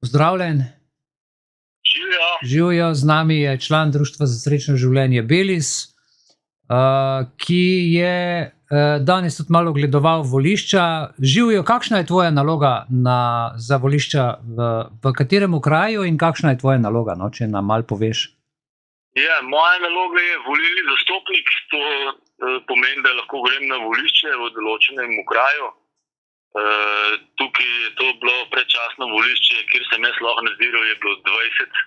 Pozdravljen, Živijo. živijo, z nami je član Društva za srečno življenje Belis, ki je danes tudi malo ogledoval volišča. Živijo, kakšna je tvoja naloga za volišča v katerem kraju in kakšna je tvoja naloga, no, če nam malo poveš? Ja, moja naloga je volilni zastopnik, to pomeni, da lahko grem na volišče v določenem kraju. Tukaj je to bilo predčasno volišče, kjer sem jaz lahko nadziral, je bilo 20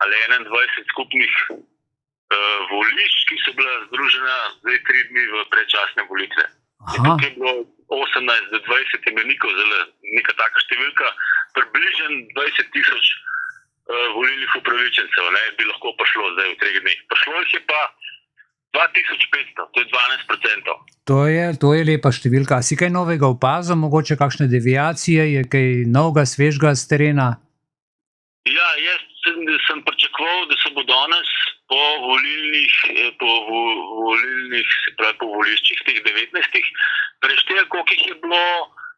ali 21 skupnih volišč, ki so bila združena zdaj 3 dni v predčasne volitve. Tukaj je bilo 18 do 20 imenikov, zelo neka taka številka, približno 20,000 volilnih upravičencev, bi lahko prišlo zdaj v 3 dneh. Prišlo jih je pa 2500, to je 12%. To je lepa številka. A si kaj novega opazil, mogoče kakšne deviacije, je kaj novega, svežega z terena? Ja, jaz sem pričakoval, da se bo danes po voliščih teh 19 preštel, koliko jih je bilo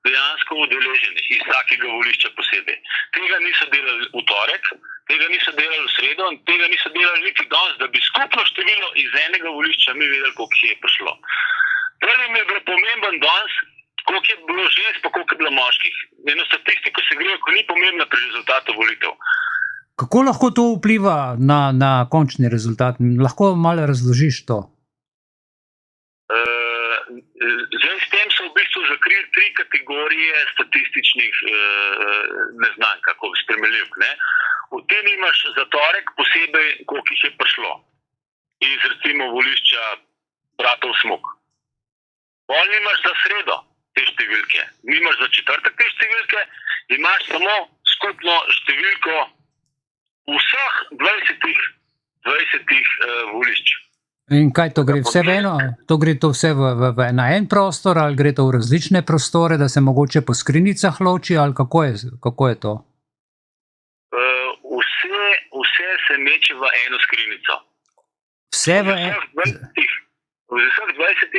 dejansko udeleženih iz vsakega volišča posebej. Tega niso delali v torek, tega niso delali v sredo in tega niso delali niti danes, da bi skupno število iz enega volišča mi vedeli, koliko jih je prišlo. Prvi mi je bilo pomemben danes, koliko je bilo žensk, pa koliko je bilo moških. Eno statistiko se gre, ko ni pomembna pri rezultatu volitev. Kako lahko to vpliva na končni rezultat? Lahko malo razložiš to? Zdaj s tem so v bistvu zakrili 3 kategorije statističnih neznank, kako spremenljivk. V tem imaš za torek posebej, koliko jih je prišlo iz recimo volišča Bratov Smuk. Pol nimaš za sredo te številke, nimaš za četrtek te številke, imaš samo skupno številko vseh 20 volišč. In kaj to gre? Vse v eno? To gre to vse na en prostor ali gre to v različne prostore, da se mogoče po skrinjicah loči ali kako je to? Vse se meče v eno skrinjico. Vse v eno? V vseh 20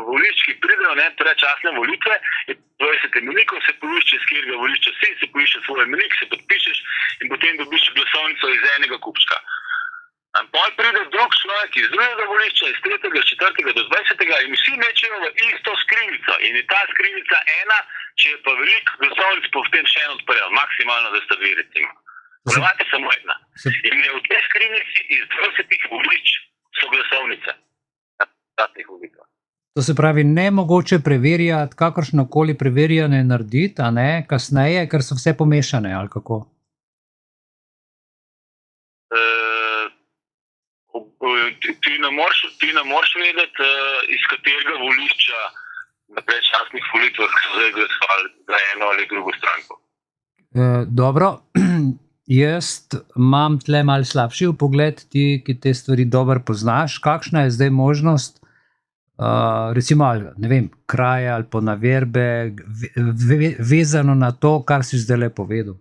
volišč, ki pridejo predčasne volitve, je 20 imenikov, se poišče, iz katerega volišča si, se poišče svoj imenik, se podpišeš in potem dobiš glasovnico iz enega kupčka. Pol pride drug človek iz drugega volišča, iz 3., 4. do 20. in vsi mečejo v isto skrinjico. In je ta skrinjica ena, če je pa veliko glasovnic, pa v tem še eno odprejo, maksimalno, da sta 2 recimo. Ponavadi je samo ena. In je v tej skrinjici iz 20 volišč so glasovnice. To se pravi, ne mogoče preverjati, kakršnokoli preverjanje narediti, a ne, kasneje, ker so vse pomešane, ali kako? Ti ne moreš vedeti, iz katerega volišča na predčasnih volitvah so zdaj glasovali za eno ali drugo stranko. Dobro, jaz imam tle malo slabši vpogled, ti, ki te stvari dobro poznaš. Kakšna je zdaj možnost, recimo, ne vem, kraje ali pa navedbe, vezano na to, kar si zdajle povedal?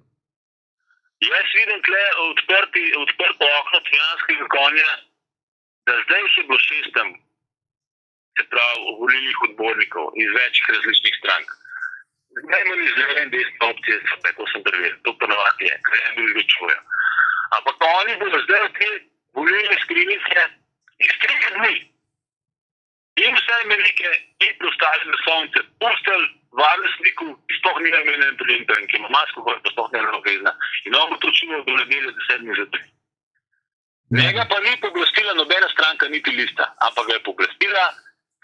Jaz vidim tle odprto okno trojanskega konja, da zdaj jih je bilo 6 tam, se pravi, volilnih odbornikov iz večjih različnih strank. Najmanj iz leve in desne opcije, to sem preveril, to ponavadi je, ker en drugi čujejo. Ampak oni bodo zdaj te volilne skrinjice iz 3 dni in vse imenike in preostale glasovnice pustili varnostniku, ki sploh ni imel prijem, ki ima masko, pa sploh ne obvezna. In on bo to čuval do nedelje 7 za 3. Njega pa ni poblastila nobena stranka, niti lista, ampak ga je poblastila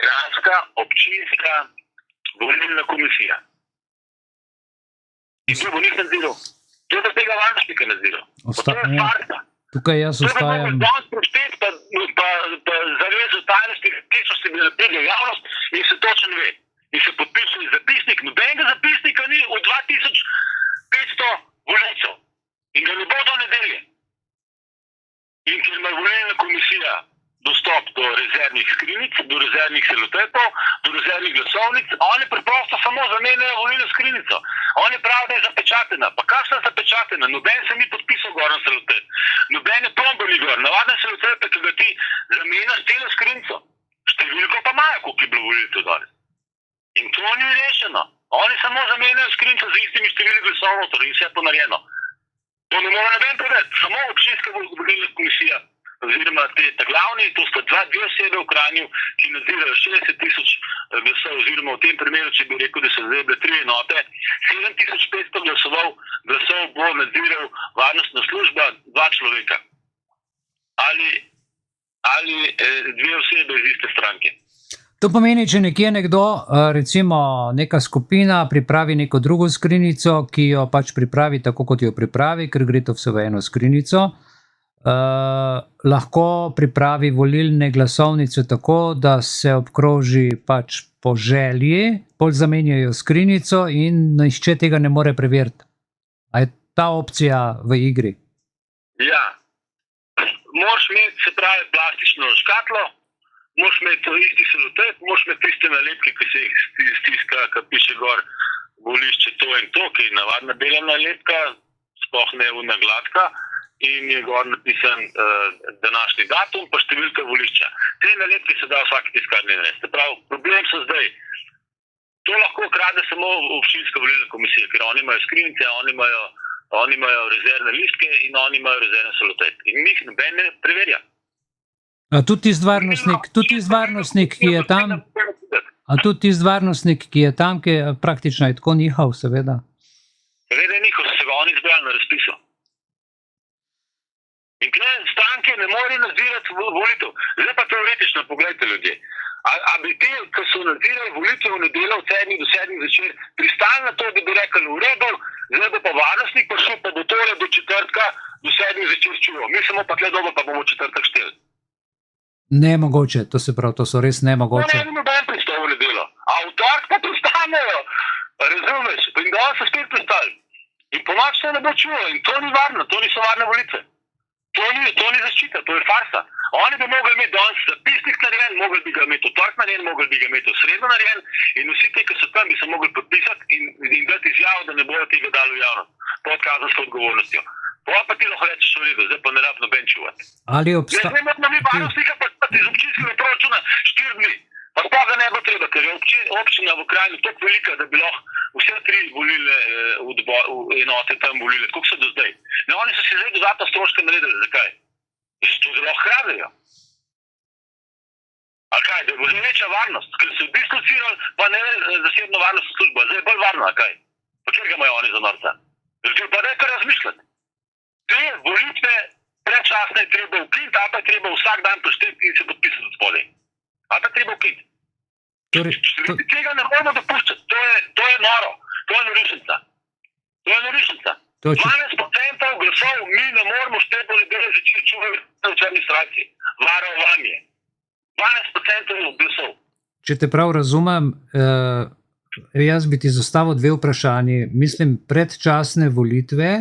kranjska občinska volilna komisija. In to bo njih nadziral. To je tega varnostnika nadziral. To je farsa. Tukaj jaz ostajam. To je prostet, pa zavezo tajnosti, ki so se bili naredili javnost in se točno ve. In se podpisali zapisnik, nobenega zapisnika ni v 2500 volivcev. In ga ne bo do nedelje. In ker ima volilna komisija dostop do rezervnih skrinjic, do rezervnih selotepov, do rezervnih glasovnic, oni preprosto samo zamenjajo volilno skrinjico. Oni pravijo, da je zapečatena. Pa kakšna zapečatena? Noben se ni podpisal gor na selotep. Noben je plombo ni gor. Navaden selotep, ki ga ti zamenjaš celo skrinjico. Številko pa imajo, koliko je bilo volilcev danes. In to ni rešeno. Oni samo zamenjajo skrinjico z istimi števili glasov, in vse je ponarejeno. To ne more noben povedati. Samo občinska volilna komisija oziroma ta glavni, to sta dve osebe v Kranju, ki nadzirajo 60,000 glasov, oziroma v tem primeru, če bi rekel, da so zdaj bile 3 enote, 7,500 glasov bo nadziral varnostna služba 2 človeka. Ali 2 osebe iz iste stranke. To pomeni, če nekje nekdo, recimo neka skupina, pripravi neko drugo skrinjico, ki jo pač pripravi tako, kot jo pripravi, ker gre to vse v eno skrinjico, lahko pripravi volilne glasovnice tako, da se obkroži pač po želji, bolj zamenjajo skrinjico in nihče tega ne more preveriti. A je ta opcija v igri? Ja. Moraš imeti, se pravi, plastično škatlo, moraš imeti isti selotejp, moraš imeti tiste nalepke, ki se jih stiska, ki piše gor volišče to in to, ki je navadna bela nalepka, sploh ne una gladka, in je gor napisan današnji datum pa številka volišča. Te nalepke se da vsaki tiskarni narediti. Se pravi, problem so zdaj. To lahko krade samo občinska volilna komisija, ker oni imajo skrinjice, oni imajo rezervne listke in oni imajo rezervne selotejp. In njih noben ne preverja. A tudi tisti varnostnik, ki je tam, ki je praktično je tako njihov, seveda. Seveda je njihov, se ga oni izbrali na razpisu. In tukaj stranke ne morejo nadzirati volitev. Zdaj pa teoretično, pogledajte ljudje. A bi ti, ki so nadzirali volitev v nedeljo od 7 do 7 zvečer, pristali na to, da bi rekli v redu, zdaj bo pa varnostnik prišel pa do tole do četrtka do 7 zvečer čuval. Mi samo pa tle dobro pa bomo četrtek šteli. Nemogoče, to se pravi, to so res nemogoče. Ne, noben pristal v nedeljo. A v torek pa pristanejo. Razumeš? In da so spet pristali. In po noč se ne bo čuval. In to ni varno, to niso varne volitve. To ni zaščita, to je farsa. Oni bi mogli imeti danes zapisnik narejen, mogli bi ga imeti v torek narejen, mogli bi ga imeti v sredo narejen in vsi ti, ki so tam, bi se mogli podpisati in dati izjavo, da ne bodo tega dali v javnost. Pod kazensko odgovornostjo. Pa ti lahko rečeš v redu, zdaj pa ne rab noben čuvati. Zdaj imamo mi varnostnika pa iz občinskega proračuna 4 dni. Pa sploh ga ne bo treba, ker je občina v Kranju toliko velika, da bi lahko vse 3 volilne enote tam volile, koliko so do zdaj. Ne, oni so si zdaj dodatno stroške naredili. Zakaj? To zelo kradejo. A kaj, da bo zdaj večja varnost? Ker se dislocirali, pa ne zasebno varnostno službo. Zdaj je bolj varno, a kaj? Pa kjer ga imajo oni za norca? Pa nekaj razmišljati. Te volitve predčasne je treba ukiniti, a pa je treba vsak dan pošteti in se podpisati od spodaj. A pa je treba ukiniti. Tega ne moramo dopuščati. To je noro. To je norišnica. 12% glasov mi ne moramo šteti v nedeljo zvečer čuvati v administraciji. Varovanje. 12% glasov. Če te prav razumem, jaz bi ti zastavil 2 vprašanji. Mislim, predčasne volitve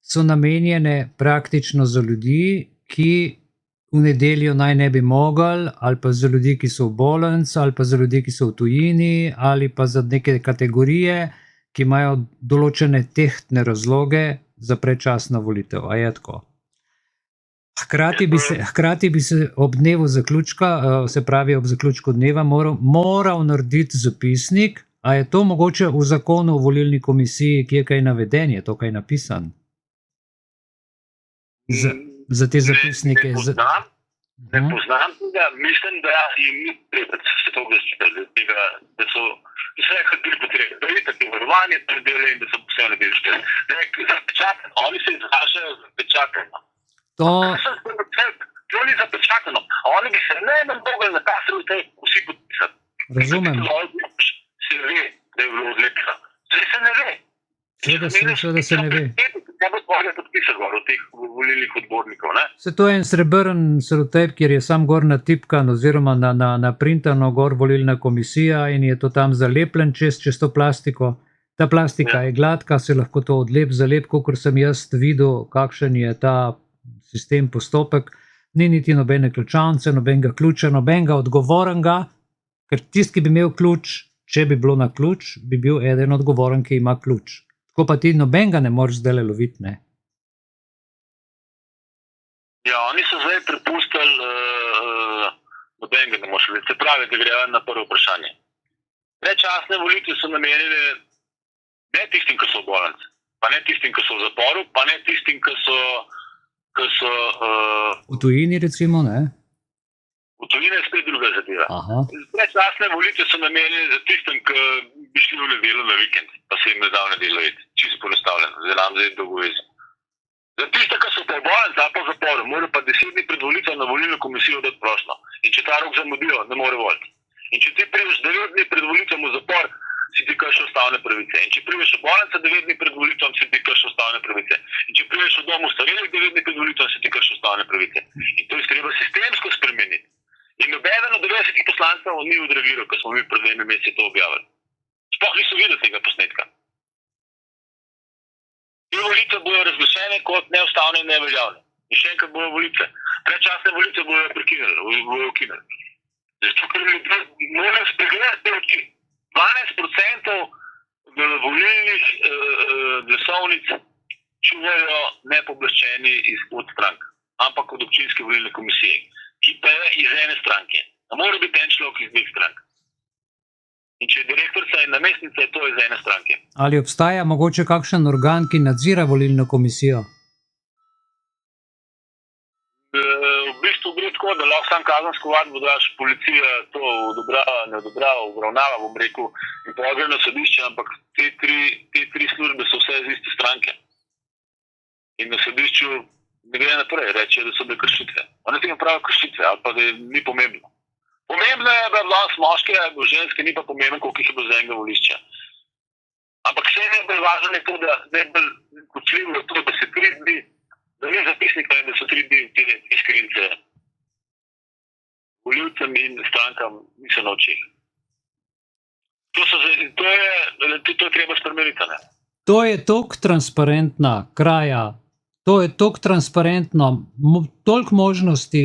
so namenjene praktično za ljudi, ki v nedeljo naj ne bi mogli, ali pa za ljudi, ki so v bolnici, ali pa za ljudi, ki so v tujini, ali pa za neke kategorije, ki imajo določene tehtne razloge za predčasno volitev. A je tako? Hkrati bi se ob dnevu zaključka, se pravi ob zaključku dneva, moral narediti zapisnik. A je to mogoče v zakonu o volilni komisiji, ki je kaj naveden, je to kaj napisan? Za te zapisnike. Ne poznam tega, mislim, da jim ni treba, da se to tega, da so vse bili potrebni, da je tako varovanje predele in da so vse ne bili šteli. Zapečateno, oni se izražajo zapečateno. To ni zapečateno. Oni bi se ne mogli na ta sredstv vsi podpisati. Razumem. Se ve, da je bilo odlepljeno. Zdaj se ne ve. Seveda se ne ve. Kaj bo tvoje podpisati gor od teh volilnih odbornikov, ne? Se to je en srebrn selotejp, kjer je sam gor natipkan oziroma naprintano gor volilna komisija in je to tam zalepljen čez to plastiko. Ta plastika je gladka, se lahko to zalep, kakor sem jaz videl, kakšen je ta sistem, postopek. Ni niti nobene ključavnice, nobenega ključa, nobenega odgovorenega, ker tisti, ki bi imel ključ, če bi bilo na ključ, bi bil eden odgovoren, ki ima ključ. Tako pa ti nobenega ne moreš zdaj loviti, ne? Ja, oni so zdaj prepustili nobenega ne moreš loviti. Se pravi, da grejo na prvo vprašanje. Predčasne volitve so namenjene ne tistim, ki so v bolnici, pa Pa ne tistim, ki so v zaporu, pa ne tistim, ki so v tujini, recimo, ne? v tujini, je spet druga zadeva. Aha. Predčasne volitve so namenjene za tistim, ki bi šli v nedeljo na vikend, pa se jim ne da v nedeljo iti. Čisto poenostavljeno, zdaj nam zdaj dolgovezi. Za tiste, ki so pa v bolnici ali pa v zaporu, morajo pa 10 dni pred volitvami na volilno komisijo dati prošnjo. In če ta rok zamudijo, ne more voliti. In če ti prideš 9 dni pred volitvami v zapor, si ti kršil ustavne pravice. In če prideš v bolnico 9 dni pred volitvami, si ti kršil ustavne pravice. In če prideš v dom starejših 9 dni pred volitvami, si ti kršil ustavne pravice. In to je treba sistemsko spremeniti. In nobeden od 90 poslancev ni odreagiral, ko smo mi pred 2 meseci to objavili. Sploh niso videli tega posnetka. Te volitve bodo razglašene kot neustavne in neveljavne. In še enkrat bodo volitve. Predčasne volitve bodo ukinili. Zato, ker ljudje morajo spregledati te oči. 12% volilnih glasovnic čuvajo nepooblaščeni od strank, ampak od občinske volilne komisije, ki pa je iz ene stranke. Ne more biti en človek iz 2 strank. In če je direktorica in namestnica, je to iz ene stranke. Ali obstaja mogoče kakšen organ, ki nadzira volilno komisijo? V bistvu gre tako, da lahko sam kazensko ovadbo daš, policija to odobrava, ne odobrava, obravnava, bom rekel, in pa gre na sodišče, ampak te tri službe so vse iz iste stranke. In na sodišču ne gre naprej, reče, da so bile kršitve. Oni tega pravijo kršitve, ali pa da ni pomembno. Pomembno je, da je bilo moške, da je bilo ženske, ni pa pomembno, koliko jih je bilo za enega volišča. Ampak vse najbolj važno je to, da najbolj kočljivo je to, da se 3 dni, da ni zapisnika in da so 3 dni te skrince volivcem in strankam niso na očeh. To je treba spremeniti, ne? To je toliko transparentna kraja, to je toliko transparentno, toliko možnosti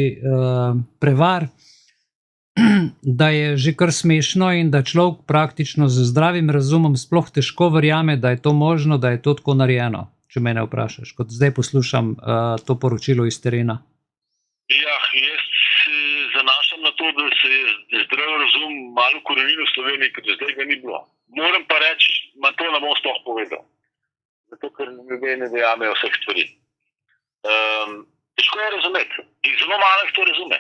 prevar, da je že kar smešno in da človek praktično z zdravim razumom sploh težko verjame, da je to možno, da je to tako narejeno, če mene vprašaš, kot zdaj poslušam to poročilo iz terena. Ja, jaz se zanašam na to, da se je zdrav razum malo korenil v Sloveniji, ker zdaj ga ni bilo. Moram pa reči, to ne bom sploh povedal, zato ker ljudje ne verjamejo vseh stvari. Težko je razumeti in zelo malo jih to razume.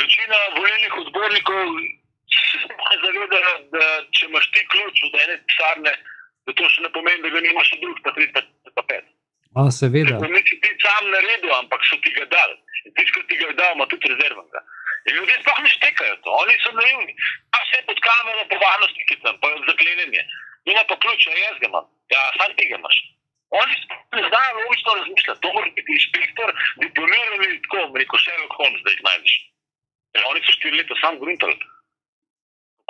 Večina volilnih odbornikov se ne zaveda, da če imaš ti ključ od ene pisarne, da to še ne pomeni, da ga nimaš še drug, pa 3, pa 5. Seveda. Nisi ti sam naredil, ampak so ti ga dali. In tisti, ki ti ga dal, ima tudi rezervnega. In ljudje sploh ne štekajo to, oni so naivni. Pa vse pod kamero, po varnostniki tam, pa zaklenjenje. Ima pa ključ, jaz ga imam. Ja, sam ti ga imaš. Oni ne znajo logično razmišljati. To mora biti inšpektor, diplomirani, tako, rekel Sherlock Holmes, da jih najdeš. Oni so 4 leta sam gruntali.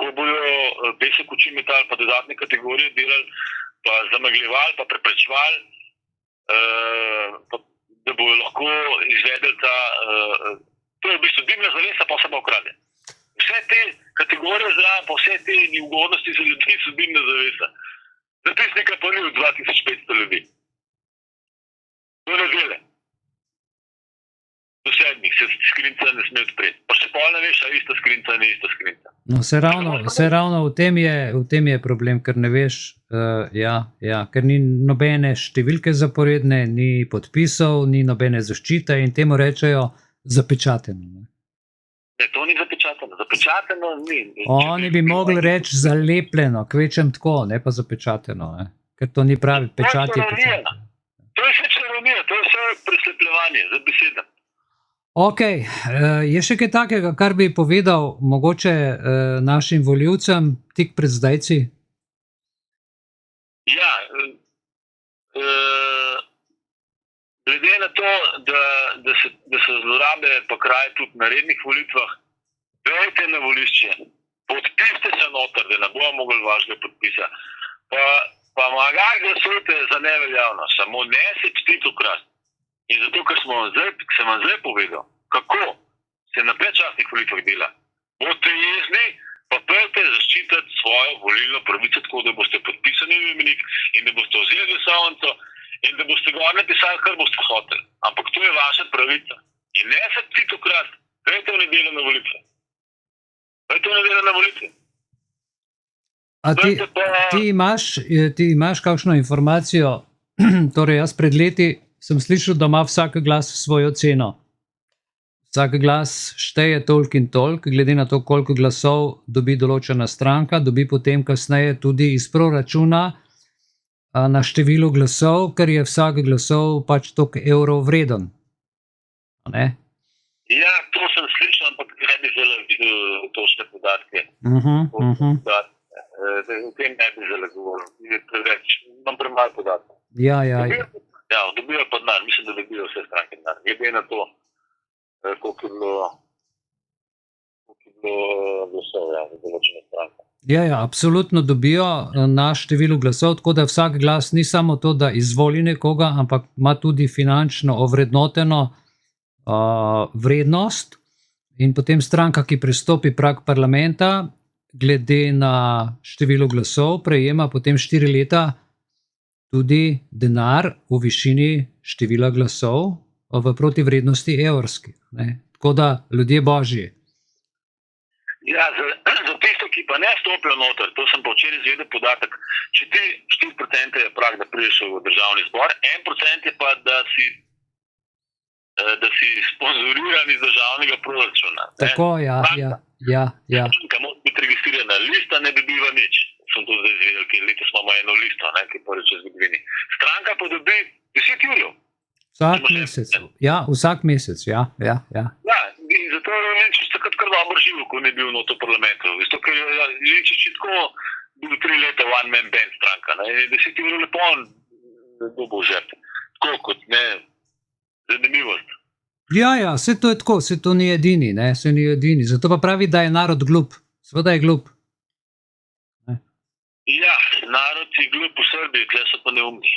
Ko bojo pesek oči metali, pa dodatne kategorije delali, pa zamegljevali, pa preprečevali, da bojo lahko izvedeli ta... To je v bistvu dimna zavesa, pa se pa ukrade. Vse te kategorije zraven, pa vse te neugodnosti za ljudi so dimna zavesa. Zapisnika pa ni v 2500 ljudi. To ne dele. Do 7 se skrinca ne sme odpreti. Pa še pol ne veš, a ista skrinca ni ista skrinca. No, vse ravno v tem je problem, ker ne veš, ker ni nobene številke zaporedne, ni podpisov, ni nobene zaščite in temu rečejo zapečateno. Ne, to ni zapečateno. Zapečateno ni. Oni bi mogli reči zalepljeno, kvečem tako, ne pa zapečateno, ne? Ker to ni pravi pečat. To je vse čarovnija, to je vse preslepljevanje, za besedem. Ok, je še kaj takega, kar bi povedal mogoče našim volivcem tik pred zdajci? Ja, glede na to, da se zlorabe pa kraje tudi na rednih volitvah, dajte na volišče, podpiste se noter, da ne bomo mogli vašega podpisa, pa magari glasujte za neveljavno, samo ne se ptitu krasti. In zato, ker sem vam zdaj povedal, kako se na predčasnih volitvah dela, boste jezni, pa pejte zaščititi svojo volilno pravico, tako da boste podpisani v imenik in da boste vzeli glasovnico in da boste gor napisali, kar boste hoteli. Ampak to je vaša pravica. In ne se ptitu krasti, pejte v nedeljo na volitve. Pejte v nedeljo na volitve. A ti imaš kakšno informacijo? Torej, jaz pred leti sem slišal, da ima vsak glas svojo ceno. Vsak glas šteje toliko in toliko, glede na to, koliko glasov dobi določena stranka, dobi potem kasneje tudi iz proračuna na število glasov, ker je vsak glasov pač toliko evrov vreden. Ne? Ja, to sem slišal, ampak ne bi zelo točne podatke. O tem ne bi zelo govoril. Preveč, imam premalo podatkov. Ja. Dobijo pa denar, mislim, da dobijo vse stranke denar. Glede na to, koliko je bilo glasov, za določene stranke. Ja, absolutno dobijo na število glasov, tako da vsak glas ni samo to, da izvoli nekoga, ampak ima tudi finančno ovrednoteno vrednost in potem stranka, ki prestopi prag parlamenta, glede na število glasov, prejema potem 4 leta tudi denar v višini števila glasov v protivrednosti evrskih. Tako da, ljudje božji. Ja, za tisto, ki pa ne stopijo noter, to sem pa včeraj izvedel podatek, če ti 4% je prag, da prideš v državni zbor, 1% je pa, da si sponzoriran iz državnega proračuna. Tako, ja. Stranka mora biti registrirana, lista ne dobiva nič. Sem to zdaj izvedel, ker letos imamo eno listo, ki je prvič v zgodovini. Stranka pa dobi 10 jurjev. Vsak mesec. Ja. Ja, in zato je Lenčič takrat kar dobro živel, ko ni bil v parlamentu. Zato, ker je Lenčič tako bil 3 leta one man band stranka. 10 jurjev lepo on dobil žep. Tako kot zanimivost. Ja, vse to je tako, vse to ni edini, vse ni edini. Zato pa pravi, da je narod glup. Seveda je glup. Ja, narod je glup v Srbiji, tle so pa neumni.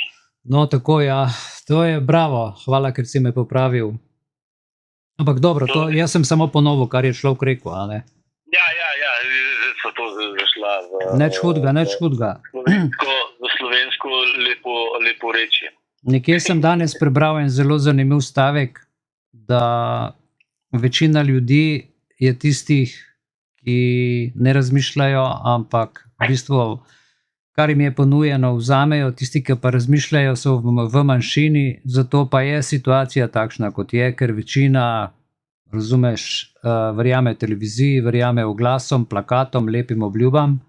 No, tako, ja. To je bravo. Hvala, ker si me popravil. Ampak dobro, jaz sem samo ponovil, kar je človek rekel, a ne? Ja, zdaj so to zašla v... Nič hudega. V slovensko lepo reči. Nekje sem danes prebral en zelo zanimiv stavek, da večina ljudi je tistih, ki ne razmišljajo, ampak v bistvu, kar jim je ponujeno, vzamejo, tisti, ki pa razmišljajo, so v manjšini, zato pa je situacija takšna, kot je, ker večina, razumeš, verjame televiziji, verjame oglasom, plakatom, lepim obljubam.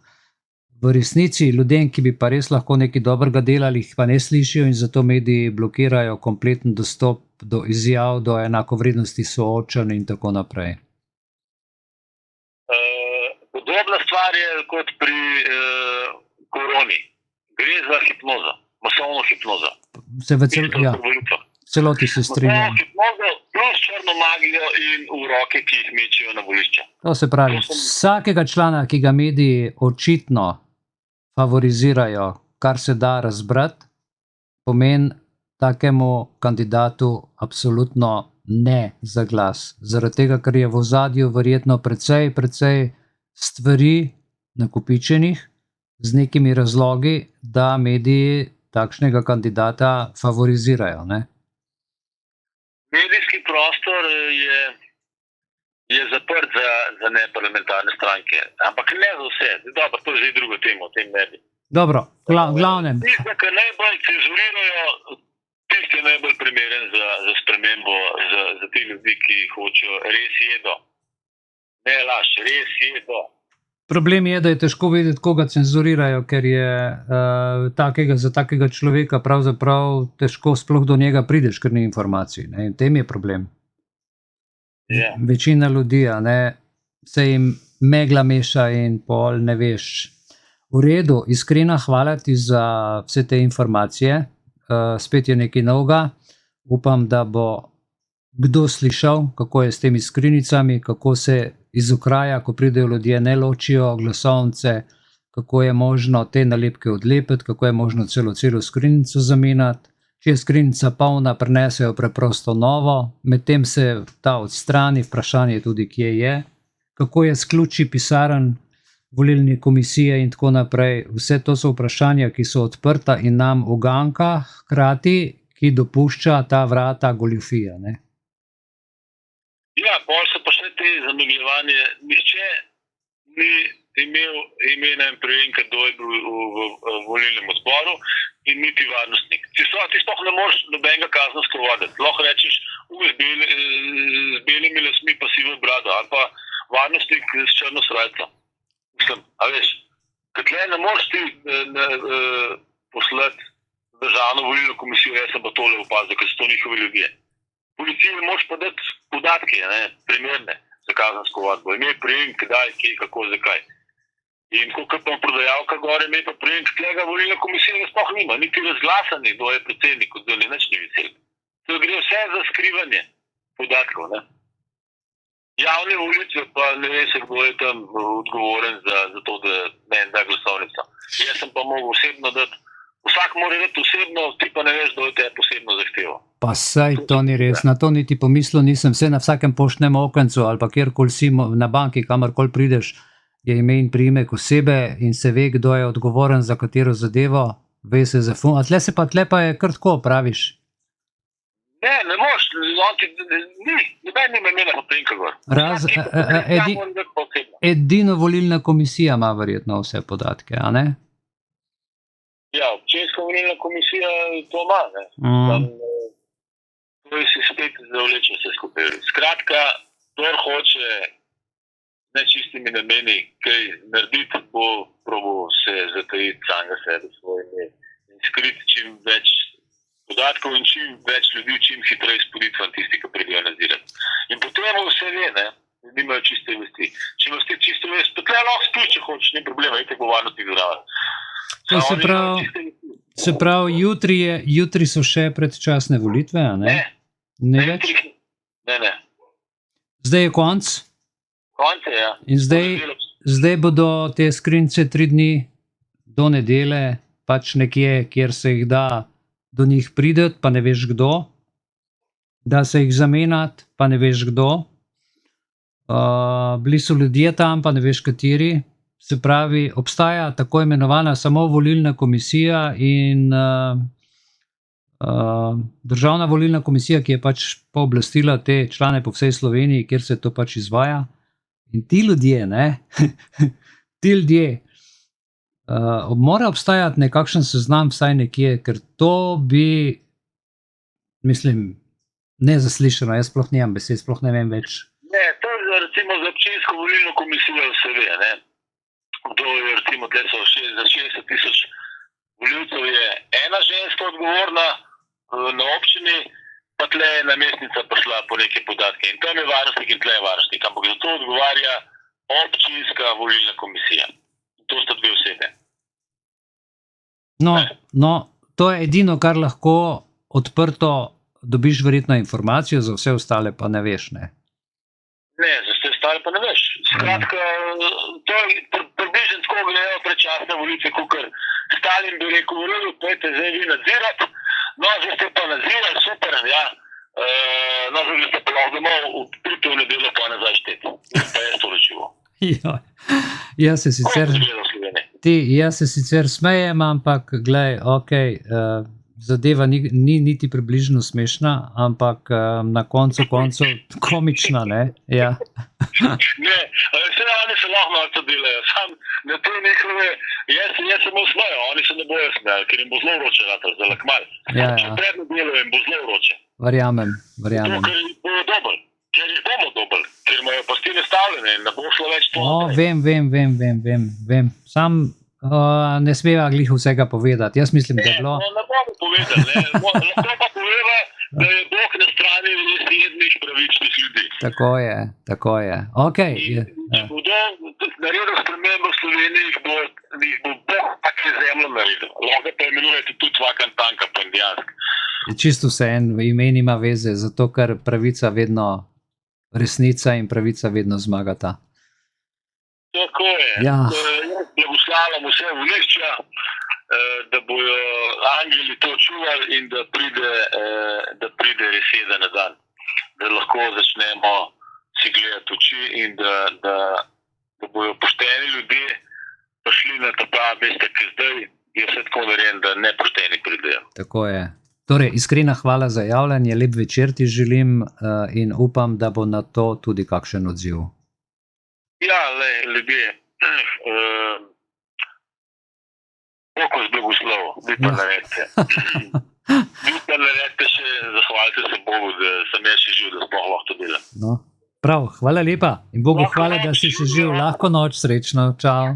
V resnici ljudem, ki bi pa res lahko nekaj dobrega delali, jih pa ne slišijo in zato mediji blokirajo kompleten dostop do izjav, do enakovrednosti soočanj in tako naprej. Podobna stvar je kot pri koroni. Gre za hipnozo, masovno hipnozo. Celoti se strinjam. Hipnozo plus črno magijo in uroke, ki jih mečejo na volišče. To se pravi, vsakega člana, ki ga mediji očitno favorizirajo, kar se da razbrati, pomeni takemu kandidatu absolutno ne za glas. Zaradi tega, ker je v ozadju verjetno precej stvari nakopičenih z nekimi razlogi, da mediji takšnega kandidata favorizirajo. Medijski prostor je zaprt za neparlamentarne stranke, ampak ne za vse. Dobro, to je že drugo temo, o tem ne bi. Dobro, glavnem. Tisti, ki najbolj cenzurirajo, tisti je najbolj primeren za spremembo, za te ljudi, ki hočejo res jedo. Ne laž, res jedo. Problem je, da je težko vedeti, koga cenzurirajo, ker je za takega človeka pravzaprav težko sploh do njega prideš, ker ni informacij. In tem je problem. Yeah. Večina ljudi, se jim megla meša in pol ne veš. V redu, iskrena hvala ti za vse te informacije. Spet je nekaj novega. Upam, da bo kdo slišal, kako je s temi skrinjicami, kako se iz okraja, ko pridejo ljudje, ne ločijo glasovnice, kako je možno te nalepke odlepiti, kako je možno celo skrinjico zamenjati. Če je skrinjica polna, prinesejo preprosto novo, medtem se ta odstrani, vprašanje tudi, kje je, kako je s ključi pisarn volilne komisije in tako naprej. Vse to so vprašanja, ki so odprta in nam uganka, hkrati, ki dopušča ta vrata goljufije. Ja, bolj so pa še te zamegljevanje. Nihče ni imena in priimka, kdo je bil v volilnem odboru in niti varnostnik. Ti sploh ne moreš nobenega kazensko voditi. Lahko rečeš, z belimi lasmi pa si v brado, ali pa varnostnik s črno srajco. Mislim, a veš, tle ne moreš ti poslati državno volilno komisijo, jaz sem pa tole opazil, ker so to njihovi ljudje. Policiji moraš pa dati podatke, primerne za kazensko vadbo. Ime, priimk, kdaj, kje, kako, zakaj. In kot pa prodajalka gore, ime pa priimk, tega volilna komisija sploh nima, niti razglasani, kdo je predsednik, kdo ni nič ni vesel. To gre vse za skrivanje podatkov, ne. Javne volitve pa ne ve se, kdo je tam odgovoren za to, da meni da glasovnico. Jaz sem pa mogel osebno dati. Vsak mora dati osebno, ti pa ne veš, kdo je te posebno zahteval. Pa saj to ni res, na to niti pomislil nisem, vse na vsakem poštnem okencu ali pa kjerkoli si na banki, kamorkoli prideš, je ime in priimek osebe in se ve, kdo je odgovoren za katero zadevo, ve se za a tle pa je kar tako, praviš? Ne moreš, noben nima imena pa priimka gor. Edino volilna komisija ima verjetno vse podatke, a ne? Ja, občinska volilna komisija to ima, ne. To je si spet zavleče vse skupaj. Skratka, kdor hoče nečistimi nameni kaj narediti, bo probal se zatajiti samega sebe svoje ime in skriti čim več podatkov in čim več ljudi, čim hitreje spoditi van tisti, ki pridejo nadzirati. In potem vse ve, ne, nimajo čiste vesti. Če imaš te čiste vesti, pa tle lahko spiš, če hočeš, ni problema, itek bo varnostnik zraven. To se pravi, jutri so še predčasne volitve, a ne? Ne več? Ne. Zdaj je konc? Konc je, ja. In zdaj bodo te skrinjice 3 dni do nedele, pač nekje, kjer se jih da do njih prideti, pa ne veš kdo, da se jih zamenjati, pa ne veš kdo. Bili so ljudje tam, pa ne veš kateri. Se pravi, obstaja tako imenovana samo volilna komisija in državna volilna komisija, ki je pač pooblastila te člane po vsej Sloveniji, kjer se to pač izvaja. In ti ljudje, mora obstajati nekakšen seznam vsaj nekje, ker to bi, mislim, nezaslišano, jaz sploh nimam besed, sploh ne vem več. Ne, to je recimo za občinsko volilno komisijo se ve, ne. Kdo je, recimo, tle so za 60,000 volivcev je ena ženska odgovorna na občini, pa tle je namestnica prišla po neke podatke. In tam je varnostnik in tle je varnostnik, ampak za to odgovarja občinska volilna komisija. To sta 2 osebe. No, to je edino, kar lahko odprto dobiš verjetno informacijo, za vse ostale pa ne veš, ne? Ne, za vse ostale pa ne veš. Skratka, to je približno tako gledajo predčasne volitve, kakor Stalin bi rekel, pojete zdaj vi nadzirati, no, zdaj ste pa nadzirali, super, ja, no, zdaj ste pa lahko domov, prito v nedeljo pa nazaj šteti. Pa je to rečivo. Jaz se sicer smejem, ampak glej, okej, zadeva ni niti približno smešna, ampak na koncu komična, ne? Ja. Ne, vse oni se lahko malo to delajo, sam na te njihove, jaz se mu smejo, oni se ne bojo smejali, ker jim bo zelo vroče ratal, za lakmal. Ja. Če predno delajo, jim bo zelo vroče. Verjamem. To, ker jih bojo dobili, ker jih bomo dobili, ker imajo pasti nastavljene in ne bo šlo več to. Vem. Sam ne smeva glih vsega povedati. Jaz mislim, da je bilo... Ne bomo povedali, ne. Lahko pa poveva, da je Bog na strani jednih pravičnih ljudi. Tako je. Okej. Če bodo naredili spremembo v Sloveniji, jih bo Bog pač zemljo naredil. Lahko pa imenujete tudi vakan tanka po indijansk. Čisto vseeno, ime nima veze, zato ker pravica vedno, resnica in pravica vedno zmagata. Tako je. Ja. Blagoslavljam vse volišča, da bojo angeli to čuvali in da pride reseda na dan. Da lahko začnemo si gledati oči in da bojo pošteni ljudje prišli na ta prav mesta, ker zdaj je vse tako verjen, da nepošteni pridejo. Tako je. Torej, iskrena hvala za javljanje, lep večer ti želim in upam, da bo na to tudi kakšen odziv. Ja, ljudje, Bog vas blagoslov, vi pa naredite. Vi pa naredite še, zahvalite se Bogu, da sem jaz še živ, da sploh lahko to delam. No, prav, hvala lepa in Bogu hvala, da si še živ. Lahko noč, srečno, čau.